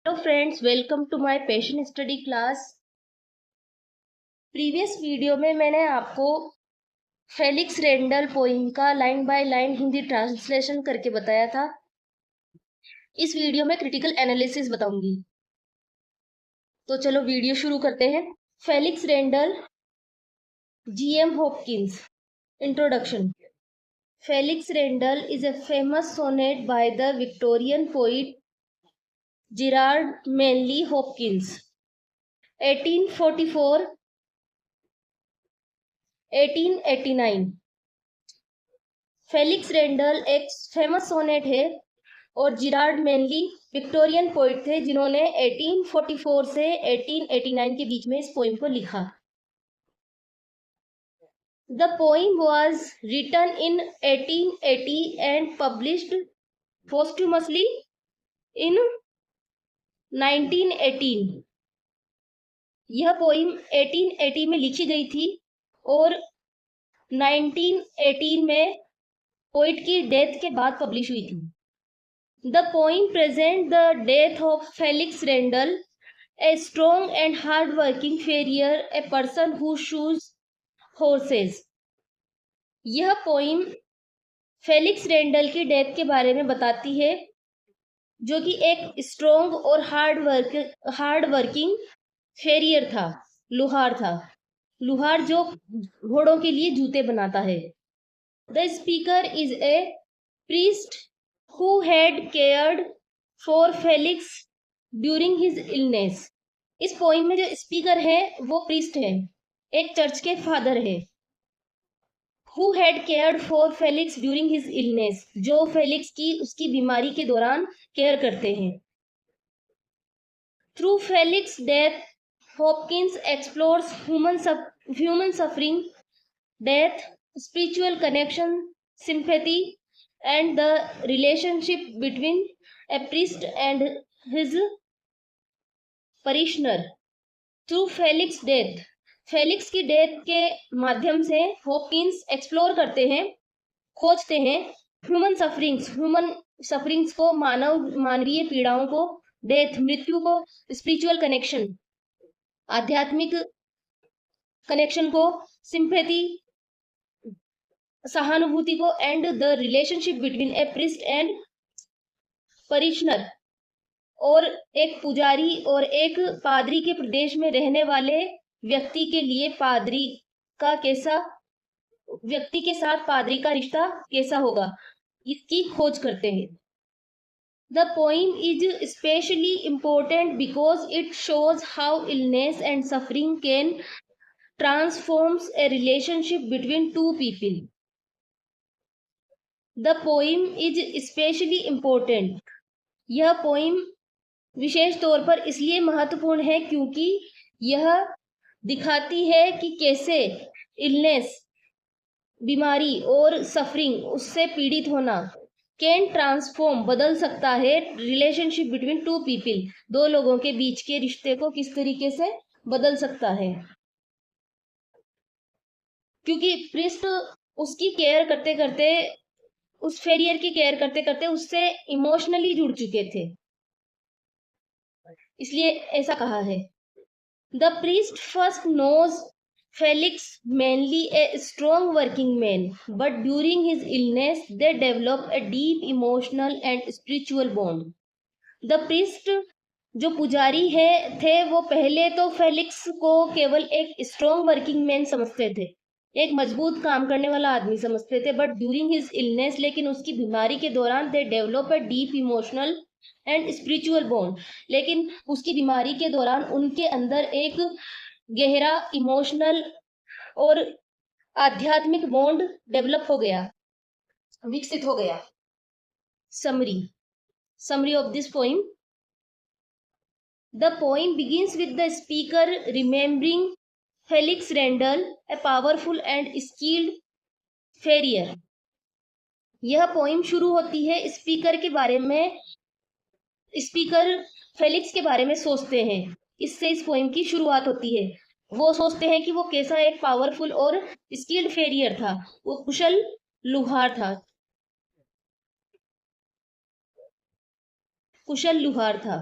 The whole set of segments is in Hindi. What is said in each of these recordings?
Hello friends, welcome to my passion study class. Previous video में मैंने आपको फेलिक्स रेंडल पोइम का line by line Hindi translation करके बताया था। इस वीडियो में क्रिटिकल एनालिसिस बताऊंगी। तो चलो वीडियो शुरू करते हैं। Felix Randal, GM Hopkins. Introduction. Felix Randal is a famous sonnet by the Victorian poet Gerard Manley Hopkins, 1844 1889। Felix Randal एक फेमस सोनेट है और जिरार्ड मेनली विक्टोरियन पोइट थे जिन्होंने 1844 से 1889 के बीच में इस पोइम को लिखा। The poem was written in 1880 and published posthumously in 1918। यह पोइम 1880 में लिखी गई थी और 1918 में पोइट की डेथ के बाद पब्लिश हुई थी। The poem presents the death of Felix Rendel, a strong and hard-working farrier, a person who shoes horses। यह पोइम फेलिक्स रेंडल की डेथ के बारे में बताती है, जो कि एक स्ट्रॉन्ग और हार्ड वर्किंग फेरियर था, लुहार था। लुहार जो घोड़ों के लिए जूते बनाता है। The speaker is a priest who had cared for Felix during his illness। इस पोइम में जो स्पीकर है वो प्रीस्ट है, एक चर्च के फादर है। Who had cared for Felix during his illness, जो फेलिक्स की उसकी बीमारी के दौरान केयर करते हैं। Through Felix' death, Hopkins explores human suffering, death, spiritual connection, sympathy, and the relationship between a priest and his parishioner। Through Felix' death, Felix की डेथ के माध्यम से हॉपकिंस एक्सप्लोर करते हैं, खोजते हैं ह्यूमन सफरिंग्स को, मानवीय पीड़ाओं को, डेथ मृत्यु को, स्पिरिचुअल कनेक्शन आध्यात्मिक कनेक्शन को, सिंपैथी सहानुभूति को, and the relationship between a priest and parishioner, और एक पुजारी और एक पादरी के प्रदेश में रहने वाले व्यक्ति के लिए पादरी के साथ पादरी का रिश्ता कैसा होगा, इसकी खोज करते हैं। The poem is especially important because it shows how illness and suffering can transform a relationship between two people। The poem is especially important। यह पोइम विशेष तौर पर इसलिए महत्वपूर्ण है क्योंकि यह दिखाती है कि कैसे इलनेस, बीमारी, और सफरिंग, उससे पीड़ित होना, कैन ट्रांसफॉर्म, बदल सकता है, रिलेशनशिप बिटवीन टू पीपल, दो लोगों के बीच के रिश्ते को किस तरीके से बदल सकता है। क्योंकि प्रिस्ट उसकी केयर करते करते, उस फेरियर की केयर करते करते उससे इमोशनली जुड़ चुके थे, इसलिए ऐसा कहा है। The priest first knows Felix mainly a strong working man, but during his illness they develop a deep emotional and spiritual bond। The priest, जो पुजारी थे वो पहले तो फेलिक्स को केवल एक स्ट्रॉन्ग वर्किंग मैन समझते थे, एक मजबूत काम करने वाला आदमी समझते थे, बट ड्यूरिंग हिज इलनेस, लेकिन उसकी बीमारी के दौरान, they develop a deep emotional and spiritual bond, लेकिन उसकी बीमारी के दौरान उनके अंदर एक गहरा इमोशनल और आध्यात्मिक बॉन्ड डेवलप हो गया, विकसित हो गया। Summary of this poem. The poem begins with the speaker remembering Felix Rendel, a powerful and skilled farrier। यह पोइम शुरू होती है स्पीकर के बारे में, स्पीकर फेलिक्स के बारे में सोचते हैं, इससे इस पोइम की शुरुआत होती है। वो सोचते हैं कि वो कैसा एक पावरफुल और स्किल्ड फेरियर था, वो कुशल लुहार था।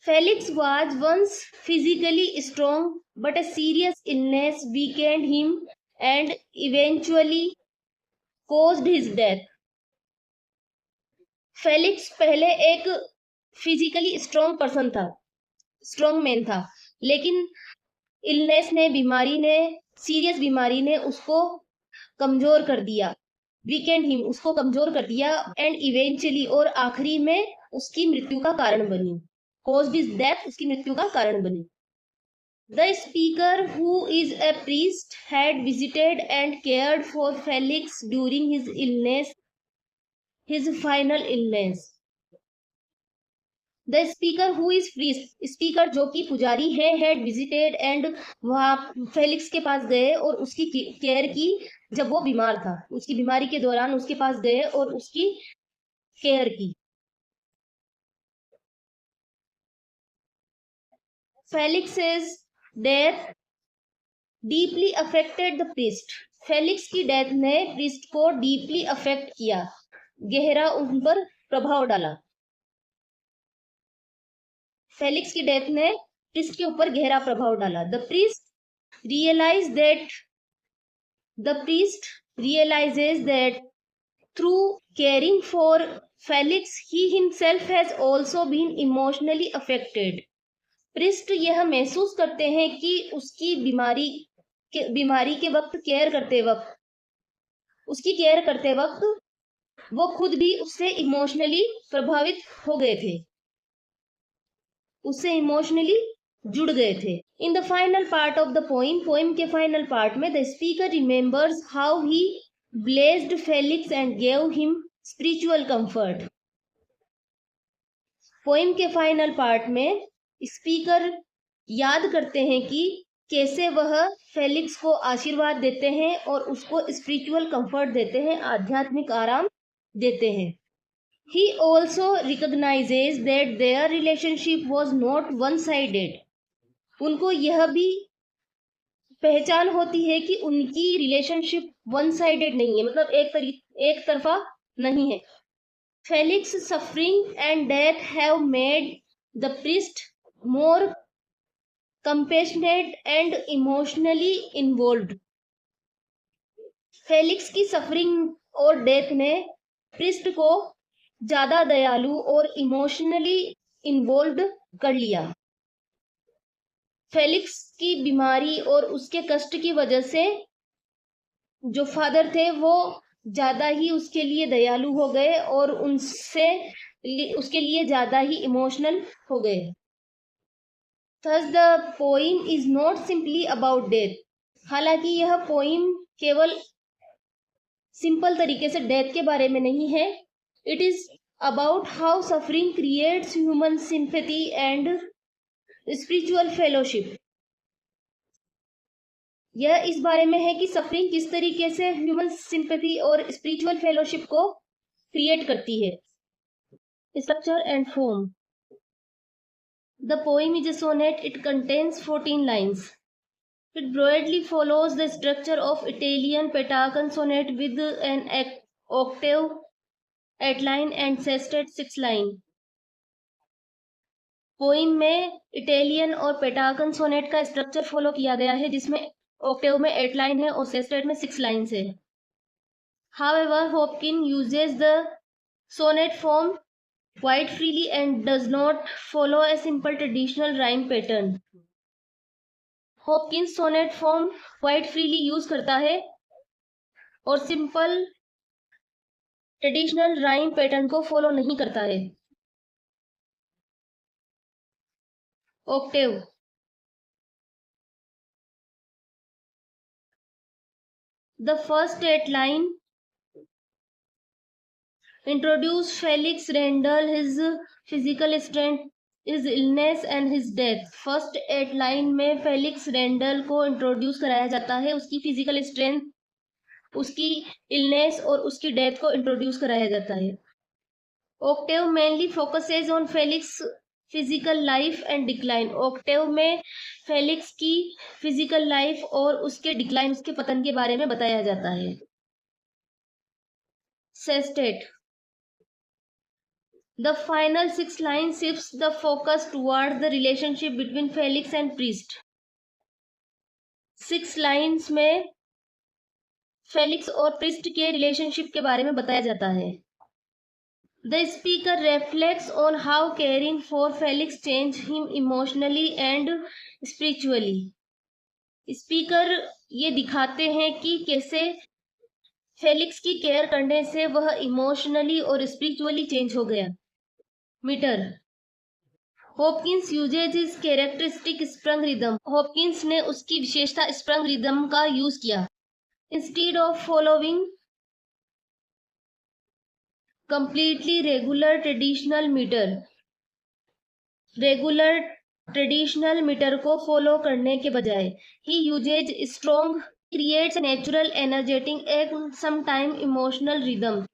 Felix was once physically strong, but a serious illness weakened him and eventually caused his death. Felix पहले एक फिजिकली स्ट्रॉन्ग पर्सन था, स्ट्रॉन्ग मैन था, लेकिन इलनेस ने, बीमारी ने, सीरियस बीमारी ने उसको कमजोर कर दिया, वीकेंड हिम, उसको कमजोर कर दिया, एंड इवेंचुअली, और आखिरी में उसकी मृत्यु का कारण बनी, कॉज्ड हिज डेथ, उसकी मृत्यु का कारण बनी. The speaker, who is a priest, had visited and cared for Felix during his illness, his final illness. The speaker, who is priest, speaker जो कि पुजारी है, had visited and वहाँ फेलिक्स के पास गए और उसकी केयर की जब वो बीमार था, उसकी बीमारी के दौरान उसके पास गए और उसकी केयर की. फेलिक्स's death deeply affected the priest. Felix की डेथ ने प्रीस्ट को डीपली अफेक्ट किया, गहरा उन पर प्रभाव डाला. फेलिक्स की डेथ ने प्रीस्ट के ऊपर गहरा प्रभाव डाला. The priest realises that through caring for Felix he himself has also been emotionally affected. Priest यह महसूस करते हैं कि उसकी बीमारी के वक्त उसकी केयर करते वक्त वो खुद भी उससे इमोशनली प्रभावित हो गए थे, उससे इमोशनली जुड़ गए थे. In the final part of the poem के फाइनल पार्ट में the speaker remembers how he blessed Felix and gave him spiritual comfort. Poem के फाइनल पार्ट में स्पीकर याद करते हैं कि कैसे वह फेलिक्स को आशीर्वाद देते हैं और उसको स्पिरिचुअल कंफर्ट देते हैं, आध्यात्मिक आराम देते हैं. He also recognizes that their relationship was not one-sided. उनको यह भी पहचान होती है कि उनकी रिलेशनशिप वन साइडेड नहीं है, मतलब एक तरफा नहीं है. Felix suffering and death have made the priest more compassionate and emotionally involved. Felix की सफरिंग और डेथ ने प्रिस्ट को ज्यादा दयालु और इमोशनली इन्वॉल्व कर लिया. फेलिक्स की बीमारी और उसके कष्ट की वजह से जो फादर थे वो ज्यादा ही उसके लिए दयालु हो गए और उसके लिए ज्यादा ही इमोशनल हो गए. Thus the poem is not simply about death. हालांकि यह पोइम केवल सिंपल तरीके से डेथ के बारे में नहीं है. It is about how suffering creates human sympathy and spiritual fellowship. यह इस बारे में है कि सफरिंग किस तरीके से ह्यूमन सिंपैथी और स्पिरिचुअल फेलोशिप को क्रिएट करती है. Structure and form. The poem is a sonnet. It contains 14 lines. It broadly follows the structure of Italian Petrarchan sonnet with an octave, 8-line and sestet 6-line. Poem में इटालियन और पेटार्कन सोनेट का स्ट्रक्चर फॉलो किया गया है, जिसमें ऑक्टेव में 8 लाइन है और सेस्टेट में 6 लाइन्स है. However, Hopkins uses the sonnet form quite freely and does not follow a simple traditional rhyme pattern. Hopkins sonnet form quite freely use करता है और सिंपल ट्रेडिशनल राइम पैटर्न को फॉलो नहीं करता है. Octave. The first 8 line introduce Felix Rendel, his physical strength, his illness and his death. First 8 line में फेलिक्स रेंडल को इंट्रोड्यूस कराया जाता है, उसकी फिजिकल स्ट्रेंथ, उसकी इलनेस और उसकी डेथ को इंट्रोड्यूस कराया जाता है. Octave mainly focuses on Felix physical life and decline. Octave में फेलिक्स की फिजिकल लाइफ और उसके डिक्लाइन, उसके पतन के बारे में बताया जाता है. Sestet. The final 6 lines shifts the focus toward the relationship between Felix and Priest. 6 lines में फेलिक्स और प्रिस्ट के रिलेशनशिप के बारे में बताया जाता है. The speaker reflects on how caring for Felix changed him emotionally and spiritually. Speaker ये दिखाते हैं कि कैसे फेलिक्स की केयर करने से वह इमोशनली और स्पिरिचुअली चेंज हो गया. Metre. Hopkins uses his characteristic sprung rhythm. Hopkins ने उसकी विशेषता स्प्रंग रिदम का यूज किया. Instead of following completely regular traditional metre को फॉलो करने के बजाय he uses strong creates natural energetic and sometime emotional rhythm.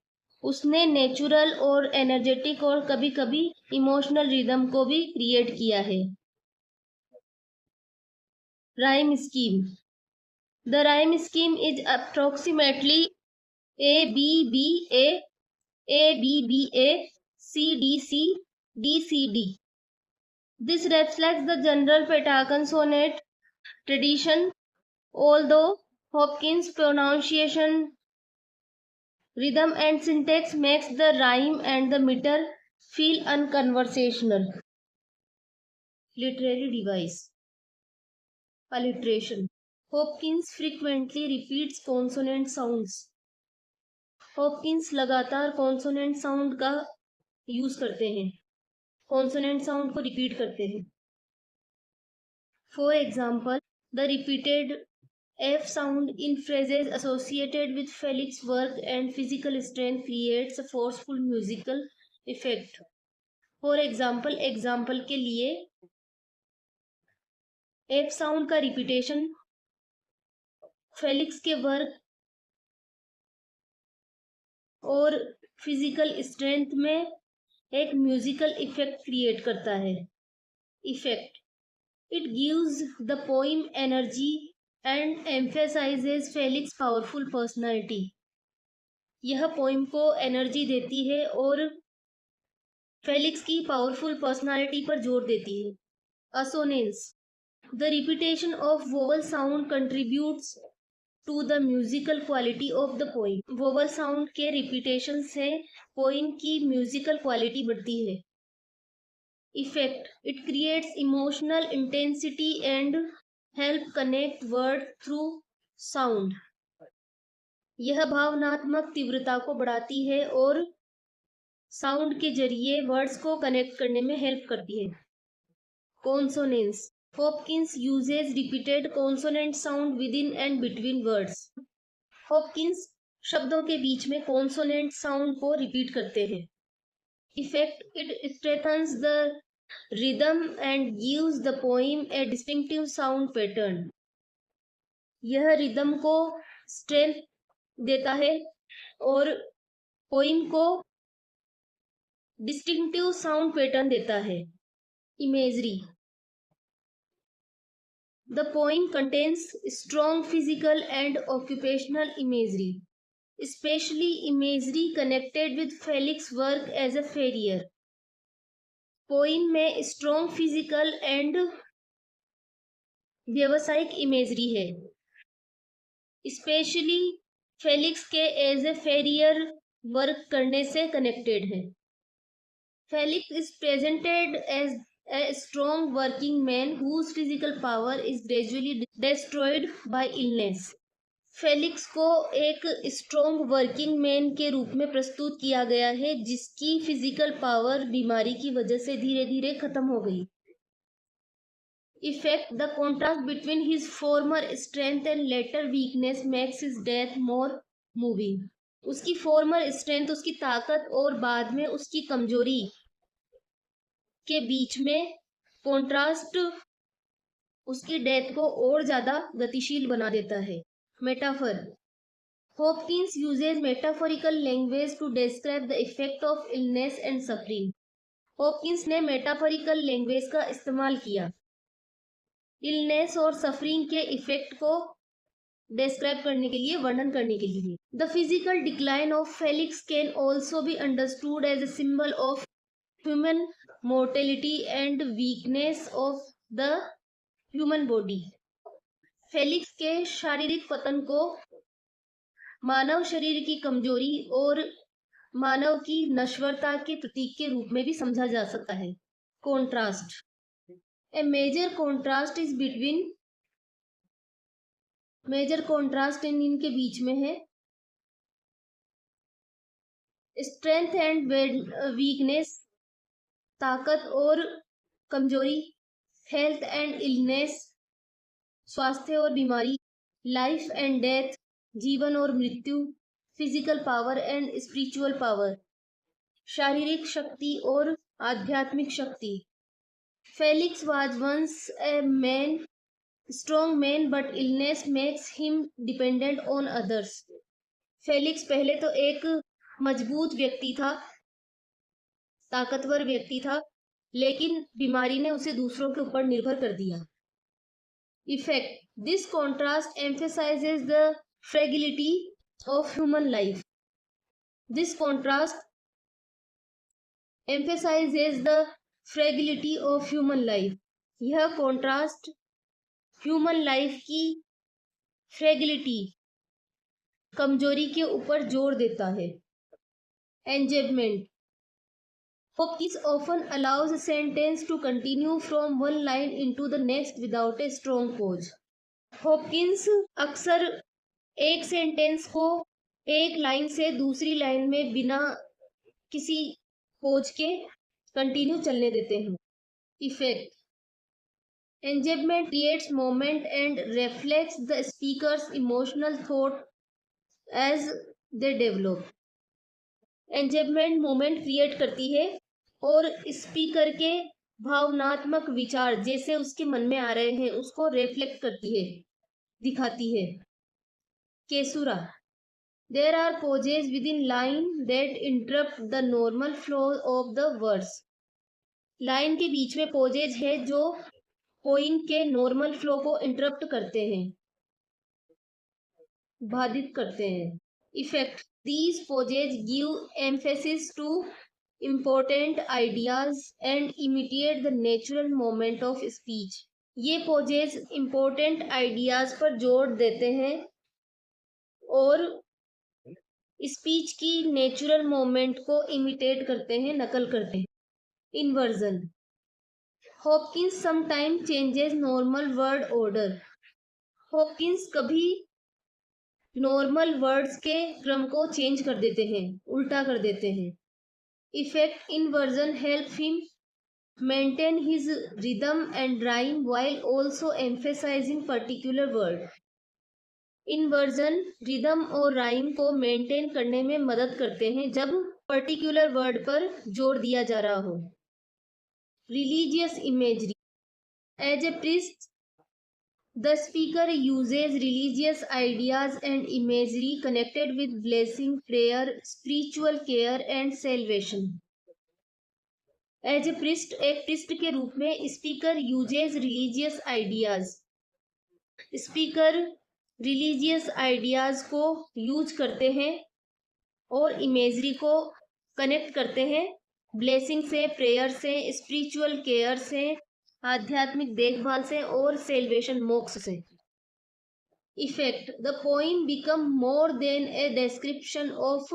उसने नेचुरल और एनर्जेटिक और कभी कभी इमोशनल रिदम को भी क्रिएट किया है. Rhyme scheme. The rhyme scheme is approximately A B B A C D C D. This reflects the general Petrarchan sonnet tradition, although Hopkins' pronunciation, rhythm and syntax makes the rhyme and the meter feel unconversational. Literary device. Alliteration. Hopkins frequently repeats consonant sounds. Hopkins लगातार consonant sound का यूज करते हैं. कॉन्सोनेंट साउंड को रिपीट करते हैं. For example, the repeated F sound in phrases associated with Felix work and physical strength creates a forceful musical effect. For example के लिए एफ साउंड का रिपीटेशन फेलिक्स के वर्क और फिजिकल स्ट्रेंथ में एक म्यूजिकल इफेक्ट क्रिएट करता है. Effect. It gives the poem energy and emphasises Felix powerful personality. यह पोइम को एनर्जी देती है और फेलिक्स की पावरफुल पर्सनालिटी पर जोर देती है. Assonance. The repetition of vowel sound contributes to the musical quality of the poem. Vowel sound के रिपीटेशन से पोइम की म्यूजिकल क्वालिटी बढ़ती है. Effect. It creates emotional intensity and help connect word through sound. यह भावनात्मक तीव्रता को बढ़ाती है और साउंड के जरिए वर्ड्स को कनेक्ट करने में हेल्प करती है. Consonance. Hopkins uses repeated consonant sound within and between words. Hopkins शब्दों के बीच में consonant sound को repeat करते हैं. Effect. It strengthens the rhythm and gives the poem a distinctive sound pattern. यह rhythm को strength देता है और poem को distinctive sound pattern देता है. Imagery. The poem contains strong physical and occupational imagery, especially imagery connected with Felix's work as a farrier. Poem में strong physical and व्यावसायिक imagery है, especially फेलिक्स के एज ए फेरियर वर्क करने से कनेक्टेड है. Felix is presented as a strong working man whose physical power is gradually destroyed by illness. Felix को एक स्ट्रॉन्ग वर्किंग मैन के रूप में प्रस्तुत किया गया है जिसकी फिजिकल पावर बीमारी की वजह से धीरे धीरे खत्म हो गई. Effect. The contrast between his farmer strength and later weakness makes his death more moving. उसकी फॉर्मर स्ट्रेंथ, उसकी ताकत और बाद में उसकी कमजोरी के बीच में कॉन्ट्रास्ट उसकी डेथ को और ज्यादा गतिशील बना देता है. Metaphor. Hopkins uses metaphorical language to describe the effect of illness and suffering. Hopkins ने मेटाफोरिकल लैंग्वेज का इस्तेमाल किया इलनेस और सफरिंग के इफेक्ट को डिस्क्राइब करने के लिए, वर्णन करने के लिए. The physical decline of Felix can also be understood as a symbol of human mortality and weakness of the human body. Felix के शारीरिक पतन को मानव शरीर की कमजोरी और मानव की नश्वरता के प्रतीक के रूप में भी समझा जा सकता है. Contrast. A major contrast is between, major contrast इनके बीच में है स्ट्रेंथ एंड वीकनेस, ताकत और कमजोरी, हेल्थ एंड इलनेस, स्वास्थ्य और बीमारी, लाइफ एंड डेथ, जीवन और मृत्यु, physical power and spiritual power, शारीरिक शक्ति और आध्यात्मिक शक्ति. Felix was once a man, strong man, but illness makes him dependent on others. Felix पहले तो एक मजबूत व्यक्ति था, ताकतवर व्यक्ति था, लेकिन बीमारी ने उसे दूसरों के ऊपर निर्भर कर दिया. Effect. This contrast emphasises the fragility of human life. This contrast emphasises the fragility of human life. यह कॉन्ट्रास्ट ह्यूमन लाइफ की फ्रेगिलिटी, कमजोरी के ऊपर जोर देता है. एंजेबमेंट. Hopkins often allows a sentence to continue from one line into the next without a strong pause. Hopkins अक्सर एक सेंटेंस को एक लाइन से दूसरी लाइन में बिना किसी पोज के कंटिन्यू चलने देते हैं. Effect. एंजेबमेंट creates moment and reflects the speaker's emotional thought as they develop. Enjambment moment create करती है और स्पीकर के भावनात्मक विचार जैसे उसके मन में आ रहे हैं उसको रिफ्लेक्ट करती है, दिखाती है. Caesura. There are pauses within line that interrupt the normal flow of the words. Line के बीच में पॉजेज है जो पोइम के नॉर्मल फ्लो को इंटरप्ट करते हैं, बाधित करते हैं. Effect. These pauses give emphasis to important ideas and imitate the natural moment of speech. ये pauses important ideas पर जोर देते हैं और स्पीच की नेचुरल मोमेंट को इमिटेट करते हैं, नकल करते हैं. Inversion. Hopkins sometime changes normal word order. Hopkins कभी नॉर्मल वर्ड्स के क्रम को चेंज कर देते हैं, उल्टा कर देते हैं. Effect. Inversion help him maintain his rhythm and rhyme while also emphasizing particular word. Inversion rhythm और राइम को मेंटेन करने में मदद करते हैं जब पर्टिकुलर वर्ड पर जोर दिया जा रहा हो. Religious imagery. As a priest, the speaker uses religious ideas and imagery connected with blessing, prayer, spiritual care and salvation. As a priest, एक priest के रूप में speaker uses religious ideas. Speaker religious ideas को use करते हैं और imagery को connect करते हैं blessing से, prayer से, spiritual care से, आध्यात्मिक देखभाल से और सेल्वेशन, मोक्ष से. Effect. The poem become more than a description of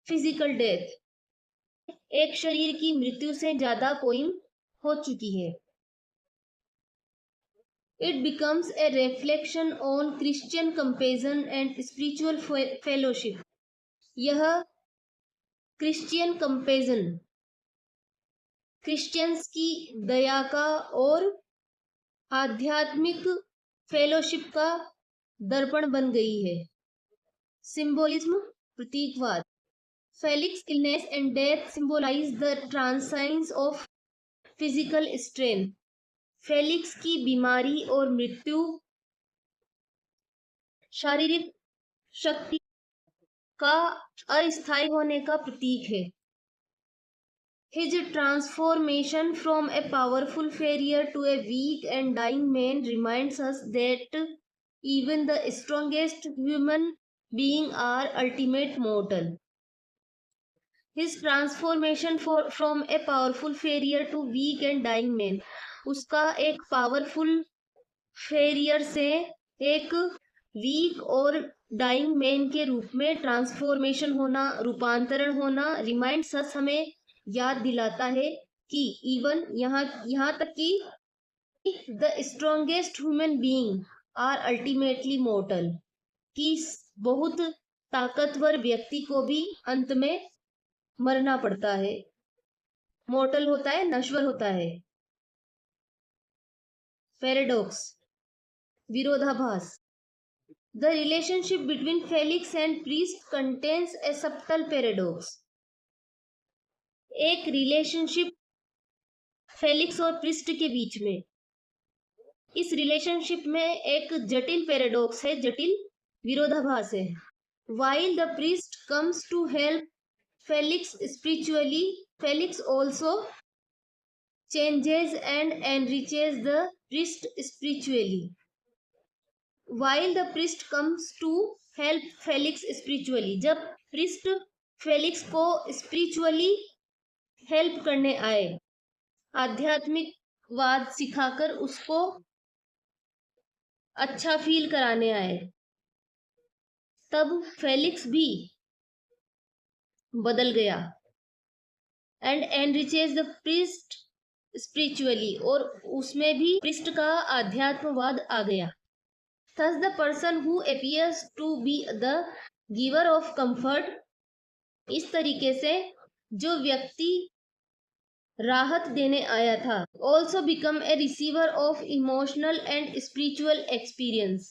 physical death. एक शरीर की मृत्यु से ज्यादा पोइम हो चुकी है. It becomes a reflection on Christian compassion and spiritual fellowship. यह क्रिश्चियन कंपेजन, क्रिश्चियंस की दया का और आध्यात्मिक फेलोशिप का दर्पण बन गई है. सिंबोलिज्म, प्रतीकवाद. Felix illness and death symbolise the transience of physical strain. Felix की बीमारी और मृत्यु शारीरिक शक्ति का अस्थायी होने का प्रतीक है. His transformation from a powerful warrior to a weak and dying man reminds us that even the strongest human beings are ultimate mortal. His transformation from a powerful farrier to weak and dying man. उसका एक पावरफुल फेरियर से एक वीक और डाइंग मैन के रूप में ट्रांसफॉर्मेशन होना, रूपांतरण होना, रिमाइंड्स अस, हमें याद दिलाता है कि इवन यहाँ तक कि the strongest human being are ultimately mortal, कि बहुत ताकतवर व्यक्ति को भी अंत में मरना पड़ता है, मोर्टल होता है, नश्वर होता है। पैराडॉक्स, विरोधाभास। The relationship between Felix and Priest contains a subtle paradox. एक रिलेशनशिप फेलिक्स और प्रिस्ट के बीच में, इस रिलेशनशिप में एक जटिल पैराडॉक्स है, जटिल विरोधाभास है। While the priest comes to help Felix spiritually, Felix also changes and enriches the priest spiritually. While the priest comes to help Felix spiritually, जब प्रिस्ट फेलिक्स को स्पिरिचुअली हेल्प करने आए, आध्यात्मिकवाद सिखाकर उसको अच्छा फील कराने आए, तब फेलिक्स भी बदल गया। And enriches the priest spiritually, और उसमें भी प्रिस्ट का आध्यात्मवाद आ गया। Thus the person who appears to be the giver of comfort, इस तरीके से जो व्यक्ति राहत देने आया था, also become a receiver of emotional and spiritual experience,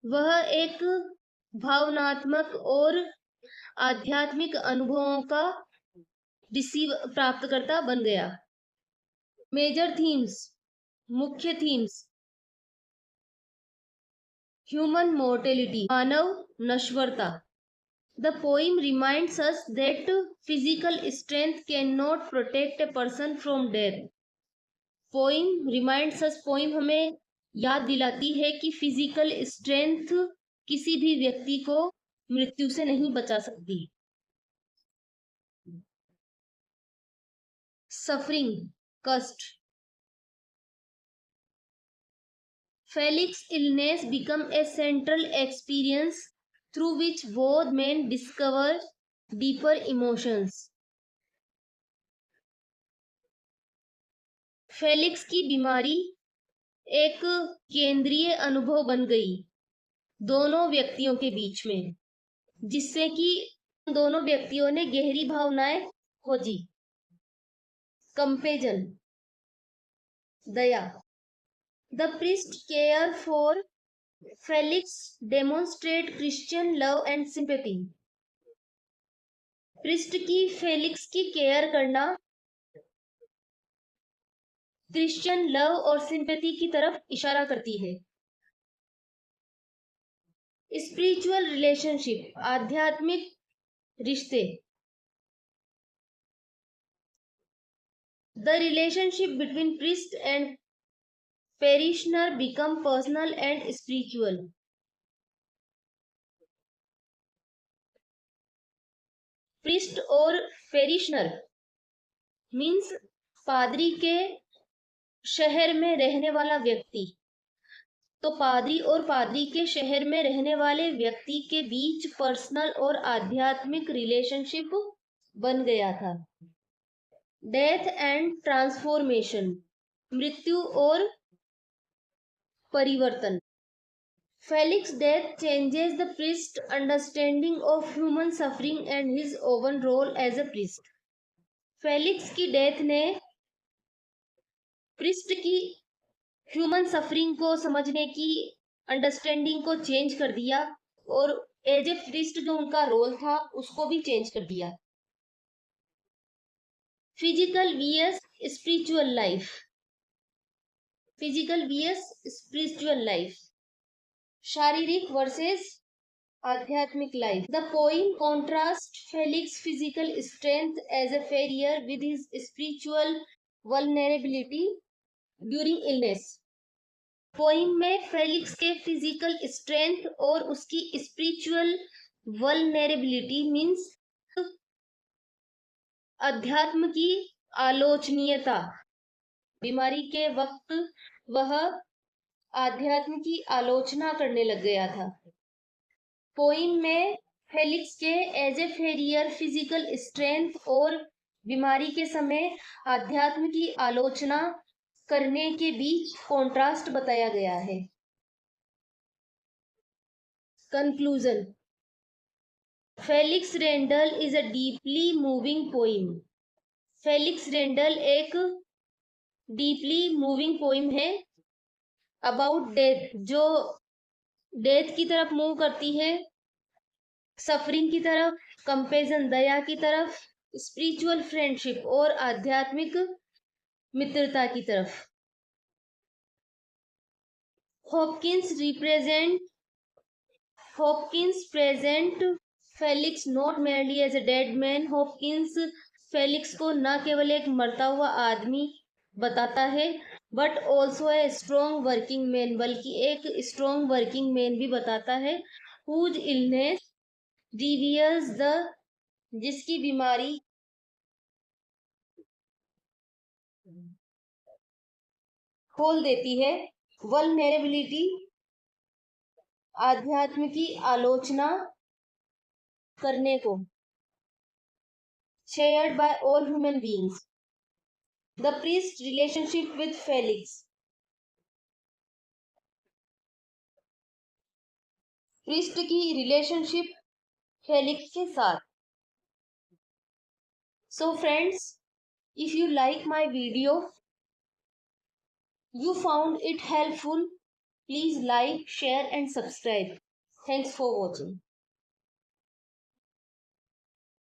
वह एक भावनात्मक और आध्यात्मिक अनुभवों का प्राप्तकर्ता बन गया। मेजर थीम्स, मुख्य थीम्स। ह्यूमन मोर्टेलिटी, मानव नश्वरता। The poem reminds us that physical strength cannot protect a person from death. Poem reminds us, poem हमें याद दिलाती है कि फिजिकल स्ट्रेंथ किसी भी व्यक्ति को मृत्यु से नहीं बचा सकती। सफरिंग, कष्ट। Felix's illness became a central experience through which both men discover deeper emotions. Felix की बीमारी एक केंद्रीय अनुभव बन गई दोनों व्यक्तियों के बीच में, जिससे कि दोनों व्यक्तियों ने गहरी भावनाएं खोजी। कंपेजन, दया। The priest care for Felix demonstrate Christian love and sympathy. Priest की फेलिक्स की केयर करना क्रिश्चियन लव और सिंपैथी की तरफ इशारा करती है। स्पिरिचुअल रिलेशनशिप, आध्यात्मिक रिश्ते। The relationship between priest and parishioner become personal and spiritual. Priest और पेरिशनर मीन्स पादरी के शहर में रहने वाला व्यक्ति, तो पादरी और पादरी के शहर में रहने वाले व्यक्ति के बीच पर्सनल और आध्यात्मिक रिलेशनशिप बन गया था। डेथ एंड ट्रांसफॉर्मेशन, मृत्यु और परिवर्तन। Felix's death changes the priest's understanding of human suffering and his own role as a priest. Felix की डेथ ने प्रिस्ट की ह्यूमन सफरिंग को समझने की अंडरस्टैंडिंग को चेंज कर दिया, और एज ए प्रिस्ट जो उनका रोल था उसको भी चेंज कर दिया। Physical vs spiritual life, physical vs spiritual life, शारीरिक वर्सेस आध्यात्मिक life. The poem contrast Felix physical strength as a farrier with his spiritual vulnerability during illness. पोइम में फेलिक्स के फिजिकल स्ट्रेंथ और उसकी स्पिरिचुअल वल्नरेबिलिटी मीन्स अध्यात्म की आलोचनीयता। बीमारी के वक्त वह आध्यात्म की आलोचना करने लग गया था। पोइम में फेलिक्स के एज ए फेरियर फिजिकल स्ट्रेंथ और बीमारी के समय आध्यात्म की आलोचना करने के बीच कॉन्ट्रास्ट बताया गया है। Conclusion, Felix Randal is a deeply moving poem. Felix Randal एक डीपली मूविंग पोइम है अबाउट डेथ, जो डेथ की तरफ मूव करती है, सफरिंग की तरफ, कंपेजन दया की तरफ, स्पिरिचुअल फ्रेंडशिप और आध्यात्मिक मित्रता की तरफ। Hopkins present Felix not merely as a dead man। Hopkins Felix को न केवल एक मरता हुआ आदमी बताता है, but also a strong working man, बल्कि एक स्ट्रॉन्ग वर्किंग मैन भी बताता है। हुज इलनेस रिवील्स द, जिसकी बीमारी खोल देती है वल्नरेबिलिटी, आध्यात्म की आलोचना करने को, shared by all human beings. The priest relationship with Felix, priest की रिलेशनशिप फेलिक्स के साथ। So friends, if you like my video, you found it helpful, please like, share and subscribe. Thanks for watching.